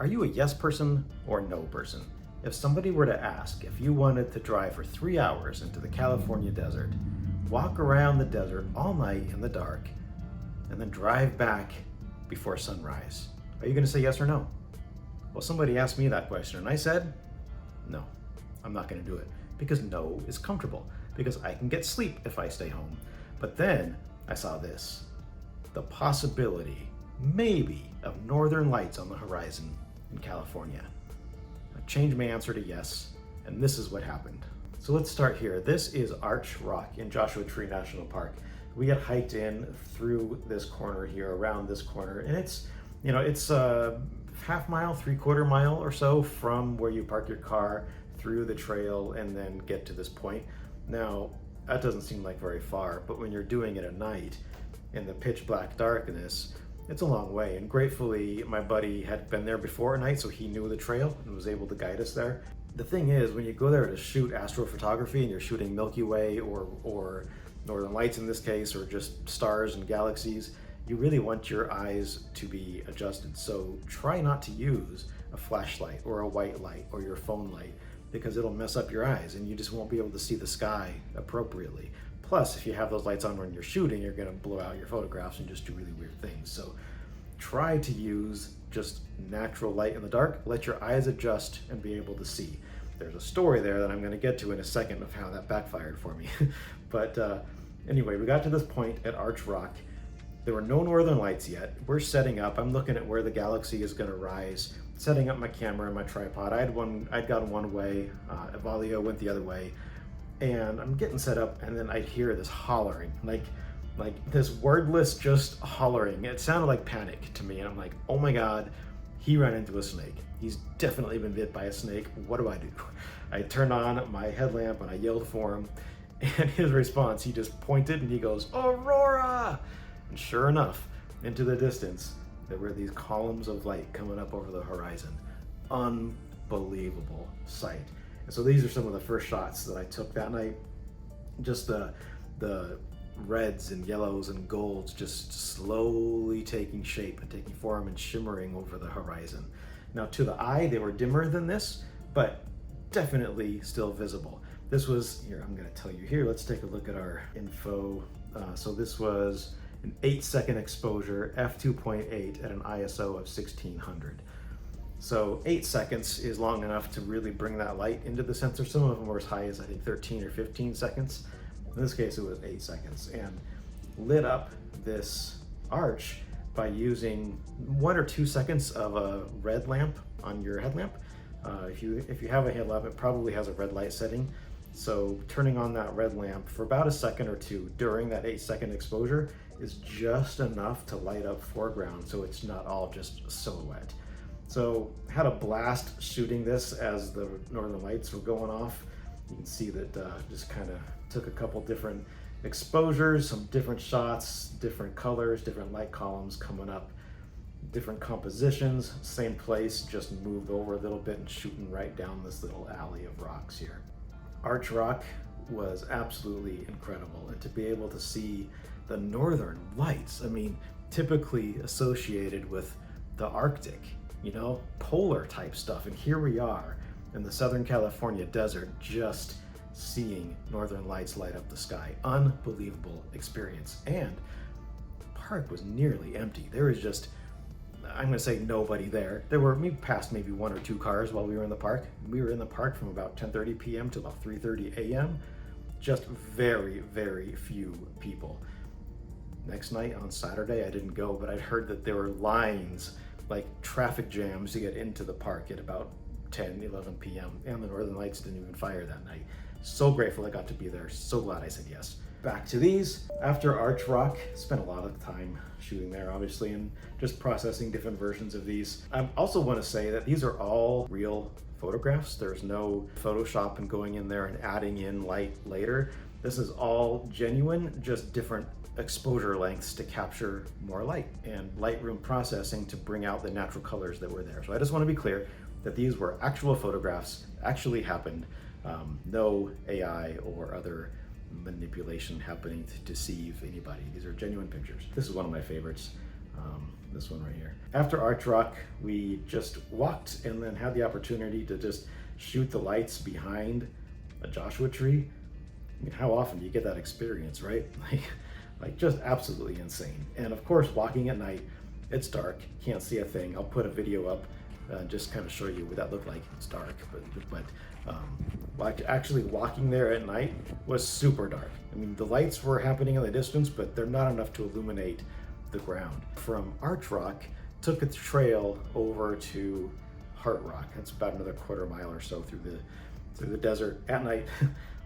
Are you a yes person or no person? If somebody were to ask if you wanted to drive for 3 hours into the California desert, walk around the desert all night in the dark, and then drive back before sunrise, are you going to say yes or no? Well, somebody asked me that question and I said, no, I'm not going to do it, because no is comfortable, because I can get sleep if I stay home. But then I saw this, the possibility, maybe, of northern lights on the horizon in California. I changed my answer to yes, and this is what happened. So let's start here. This is Arch Rock in Joshua Tree National Park. We had hiked in through this corner here, around this corner, and it's a half mile, 3/4 mile or so from where you park your car through the trail and then get to this point. Now, that doesn't seem like very far, but when you're doing it at night in the pitch black darkness, it's a long way. And gratefully, my buddy had been there before at night, so he knew the trail and was able to guide us there. The thing is, when you go there to shoot astrophotography and you're shooting Milky Way or Northern Lights in this case, or just stars and galaxies, you really want your eyes to be adjusted. So try not to use a flashlight or a white light or your phone light, because it'll mess up your eyes and you just won't be able to see the sky appropriately. Plus, if you have those lights on when you're shooting, you're gonna blow out your photographs and just do really weird things. So try to use just natural light in the dark, let your eyes adjust and be able to see. There's a story there that I'm gonna get to in a second of how that backfired for me. But anyway, we got to this point at Arch Rock. There were no northern lights yet. We're setting up. I'm looking at where the galaxy is going to rise, setting up my camera and my tripod. I'd gone one way, Evalio went the other way, and I'm getting set up, and then I'd hear this hollering, like this wordless just hollering. It sounded like panic to me, and I'm like, oh my God, he ran into a snake. He's definitely been bit by a snake. What do? I turned on my headlamp and I yelled for him, and his response, he just pointed and he goes, Aurora! And sure enough, into the distance, there were these columns of light coming up over the horizon. Unbelievable sight. And so these are some of the first shots that I took that night. Just the reds and yellows and golds just slowly taking shape and taking form and shimmering over the horizon. Now, to the eye, they were dimmer than this, but definitely still visible. This was, here, I'm going to tell you here, let's take a look at our info. So this was an 8-second exposure, f2.8 at an ISO of 1600. So 8 seconds is long enough to really bring that light into the sensor. Some of them were as high as I think 13 or 15 seconds. In this case, it was 8 seconds, and lit up this arch by using 1 or 2 seconds of a red lamp on your headlamp. If you have a headlamp, it probably has a red light setting. So turning on that red lamp for about a second or two during that 8-second exposure is just enough to light up foreground, so it's not all just silhouette. So had a blast shooting this as the northern lights were going off. You can see that just kind of took a couple different exposures, some different shots, different colors, different light columns coming up, different compositions, same place, just moved over a little bit and shooting right down this little alley of rocks here. Arch Rock was absolutely incredible, and to be able to see the northern lights, I mean, typically associated with the Arctic, polar type stuff, and here we are in the Southern California desert just seeing northern lights light up the sky. Unbelievable experience. And the park was nearly empty. There was just, I'm gonna say, nobody there. There were, we passed maybe 1 or 2 cars while we were in the park. We were in the park from about 10:30 p.m. to about 3:30 a.m. Just very, very few people. Next night on Saturday, I didn't go, but I'd heard that there were lines, like traffic jams, to get into the park at about 10, 11 p.m. and the Northern Lights didn't even fire that night. So grateful I got to be there. So glad I said yes. Back to these. After Arch Rock, spent a lot of time shooting there, obviously, and just processing different versions of these. I also want to say that these are all real photographs. There's no Photoshop and going in there and adding in light later. This is all genuine, just different exposure lengths to capture more light and Lightroom processing to bring out the natural colors that were there. So I just want to be clear that these were actual photographs, actually happened. No AI or other manipulation happening to deceive anybody. These are genuine pictures. This is one of my favorites. This one right here. After Arch Rock, we just walked and then had the opportunity to just shoot the lights behind a Joshua tree. I mean, how often do you get that experience, right? Like just absolutely insane. And of course, walking at night, it's dark, can't see a thing. I'll put a video up, just kind of show you what that looked like. It's dark, but actually walking there at night was super dark. I mean, the lights were happening in the distance, but they're not enough to illuminate the ground. From Arch Rock, took a trail over to Heart Rock. That's about another quarter mile or so through the desert at night.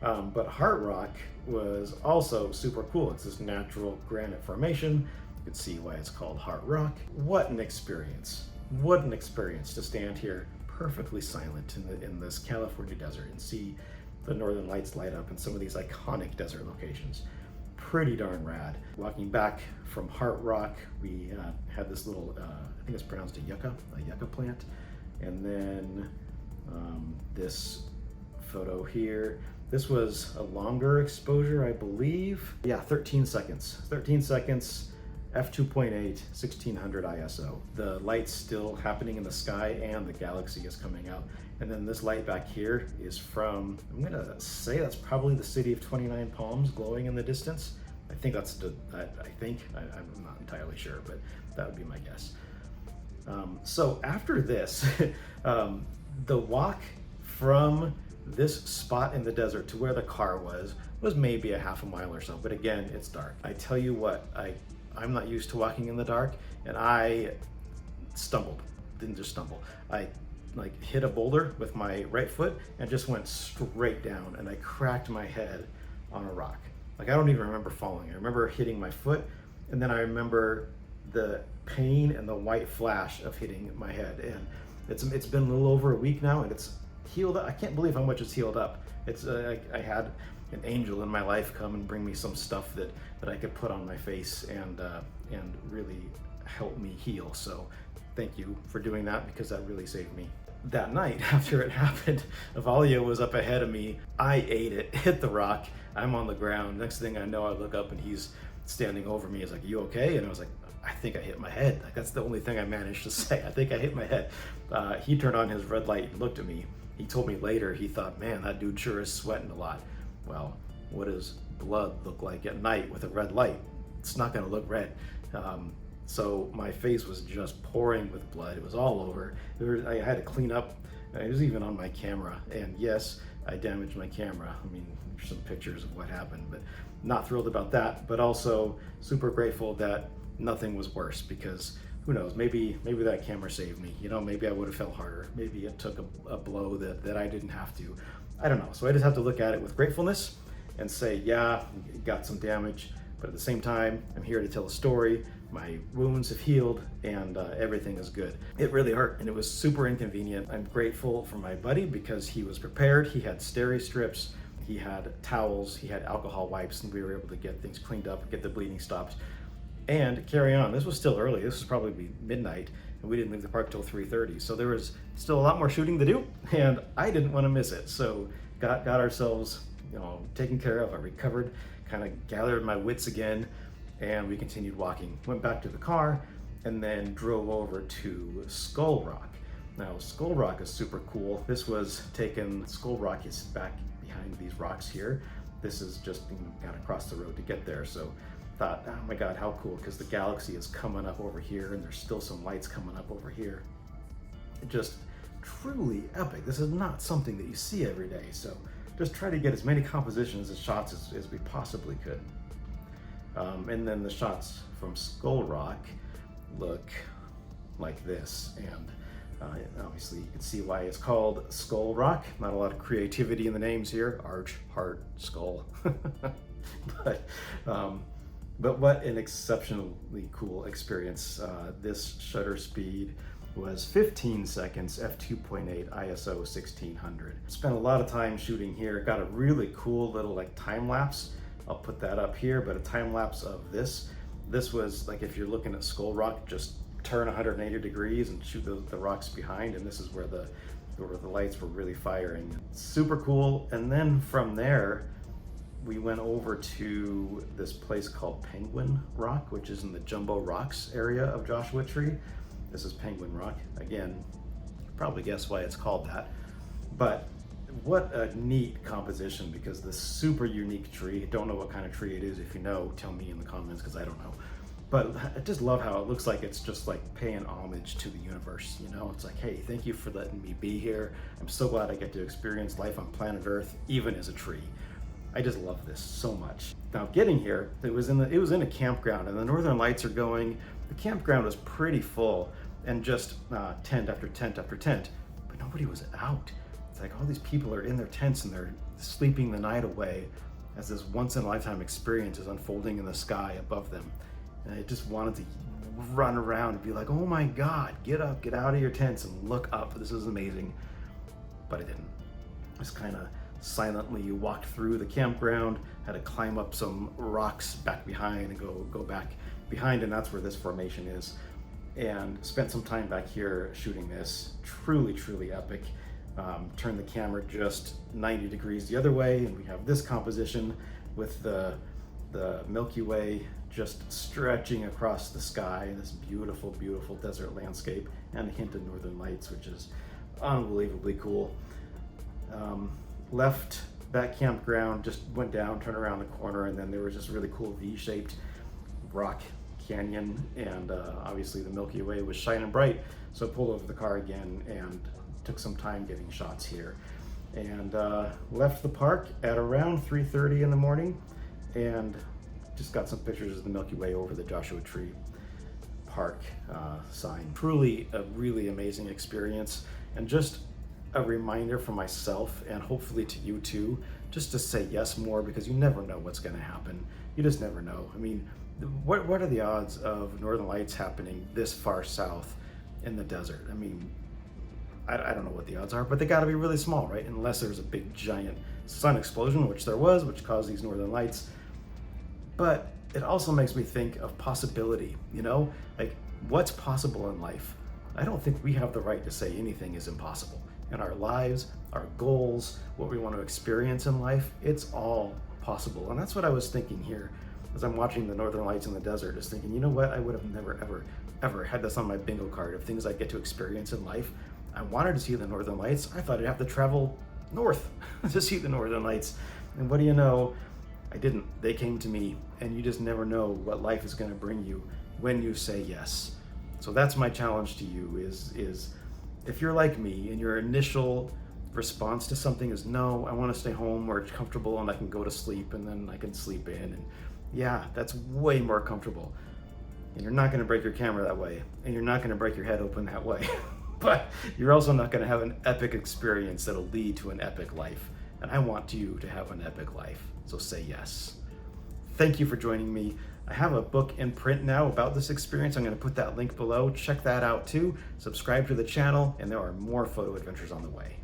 But Heart Rock was also super cool. It's this natural granite formation. You can see why it's called Heart Rock. What an experience. What an experience to stand here perfectly silent in this California desert and see the northern lights light up in some of these iconic desert locations. Pretty darn rad. Walking back from Heart Rock, we had this little, I think it's pronounced a yucca plant. And then this photo here. This was a longer exposure, I believe. Yeah, 13 seconds. 13 seconds, f2.8, 1600 ISO. The light's still happening in the sky and the galaxy is coming out. And then this light back here is from, I'm gonna say that's probably the city of 29 Palms glowing in the distance. I think that's I'm not entirely sure, but that would be my guess. So after this, the walk from this spot in the desert to where the car was maybe a half a mile or so, but again, it's dark. I tell you what, I'm not used to walking in the dark, and I stumbled. Didn't just stumble. I hit a boulder with my right foot and just went straight down, and I cracked my head on a rock. I don't even remember falling. I remember hitting my foot, and then I remember the pain and the white flash of hitting my head. And it's been a little over a week now, and it's healed up. I can't believe how much it's healed up. It's I had an angel in my life come and bring me some stuff that I could put on my face and really help me heal. So thank you for doing that, because that really saved me. That night after it happened, Avalia was up ahead of me. I ate it, hit the rock. I'm on the ground. Next thing I know, I look up and he's standing over me. He's like, "You okay?" And I was like, "I think I hit my head." That's the only thing I managed to say. I think I hit my head. He turned on his red light and looked at me. He told me later, he thought, "Man, that dude sure is sweating a lot." Well, what does blood look like at night with a red light? It's not gonna look red. So my face was just pouring with blood. It was all over. I had to clean up. It was even on my camera. And yes, I damaged my camera. I mean, there's some pictures of what happened, but not thrilled about that. But also super grateful that nothing was worse, because who knows, maybe that camera saved me. Maybe I would have fell harder. Maybe it took a blow that I didn't have to. I don't know. So I just have to look at it with gratefulness and say, yeah, it got some damage, but at the same time, I'm here to tell a story. My wounds have healed, and everything is good. It really hurt, and it was super inconvenient. I'm grateful for my buddy because he was prepared. He had steri strips, he had towels, he had alcohol wipes, and we were able to get things cleaned up, get the bleeding stopped, and carry on. This was still early. This was probably midnight, and we didn't leave the park till 3:30. So there was still a lot more shooting to do, and I didn't want to miss it. So got ourselves, taken care of. I recovered, kind of gathered my wits again, and we continued walking. Went back to the car, and then drove over to Skull Rock. Now, Skull Rock is super cool. This was taken, Skull Rock is back behind these rocks here. This is just got across the road to get there. So thought, oh my God, how cool, because the galaxy is coming up over here, and there's still some lights coming up over here. Just truly epic. This is not something that you see every day. So just try to get as many compositions and shots as we possibly could. And then the shots from Skull Rock look like this, and obviously you can see why it's called Skull Rock. Not a lot of creativity in the names here. Arch, heart, skull. But what an exceptionally cool experience. This shutter speed was 15 seconds, f2.8, ISO 1600. Spent a lot of time shooting here. Got a really cool little time lapse. I'll put that up here, but a time lapse of this. This was if you're looking at Skull Rock, just turn 180 degrees and shoot the rocks behind, and this is where the lights were really firing. Super cool. And then from there, we went over to this place called Penguin Rock, which is in the Jumbo Rocks area of Joshua Tree. This is Penguin Rock. Again, probably guess why it's called that. But what a neat composition, because this super unique tree, don't know what kind of tree it is. If you know, tell me in the comments, because I don't know. But I just love how it looks like it's just like paying homage to the universe, you know? It's like, hey, thank you for letting me be here. I'm so glad I get to experience life on planet Earth, even as a tree. I just love this so much. Now getting here, it was in a campground, and the Northern Lights are going. The campground was pretty full, and just tent after tent after tent, but nobody was out. It's like all these people are in their tents and they're sleeping the night away as this once in a lifetime experience is unfolding in the sky above them. And I just wanted to run around and be like, oh my God, get up, get out of your tents and look up. This is amazing. But I didn't. Just kind of silently walked through the campground, had to climb up some rocks back behind and go back behind, and that's where this formation is. And spent some time back here shooting this. Truly, truly epic. Turned the camera just 90 degrees the other way, and we have this composition with the Milky Way just stretching across the sky, this beautiful, beautiful desert landscape, and a hint of Northern Lights, which is unbelievably cool. Left that campground, just went down, turned around the corner, and then there was just really cool V-shaped rock canyon, and obviously the Milky Way was shining bright, so I pulled over the car again and took some time getting shots here. And left the park at around 3:30 in the morning, and just got some pictures of the Milky Way over the Joshua Tree Park sign. Truly a really amazing experience, and just a reminder for myself, and hopefully to you too, just to say yes more, because you never know what's going to happen. You just never know. I mean, what are the odds of Northern Lights happening this far south in the desert? I mean, I don't know what the odds are, but they got to be really small, right? Unless there's a big giant sun explosion, which there was, which caused these Northern Lights. But it also makes me think of possibility, you know? Like, what's possible in life? I don't think we have the right to say anything is impossible. In our lives, our goals, what we want to experience in life, it's all possible. And that's what I was thinking here as I'm watching the Northern Lights in the desert, is thinking, you know what? I would have never, ever had this on my bingo card of things I get to experience in life. I wanted to see the Northern Lights. I thought I'd have to travel north to see the Northern Lights. And what do you know? I didn't. They came to me, and you just never know what life is going to bring you when you say yes. So that's my challenge to you is if you're like me and your initial response to something is no, I want to stay home where it's comfortable and I can go to sleep and then I can sleep in, and yeah, that's way more comfortable. And you're not going to break your camera that way, and you're not going to break your head open that way. But you're also not going to have an epic experience that'll lead to an epic life. And I want you to have an epic life. So say yes. Thank you for joining me. I have a book in print now about this experience. I'm going to put that link below. Check that out too. Subscribe to the channel, and there are more photo adventures on the way.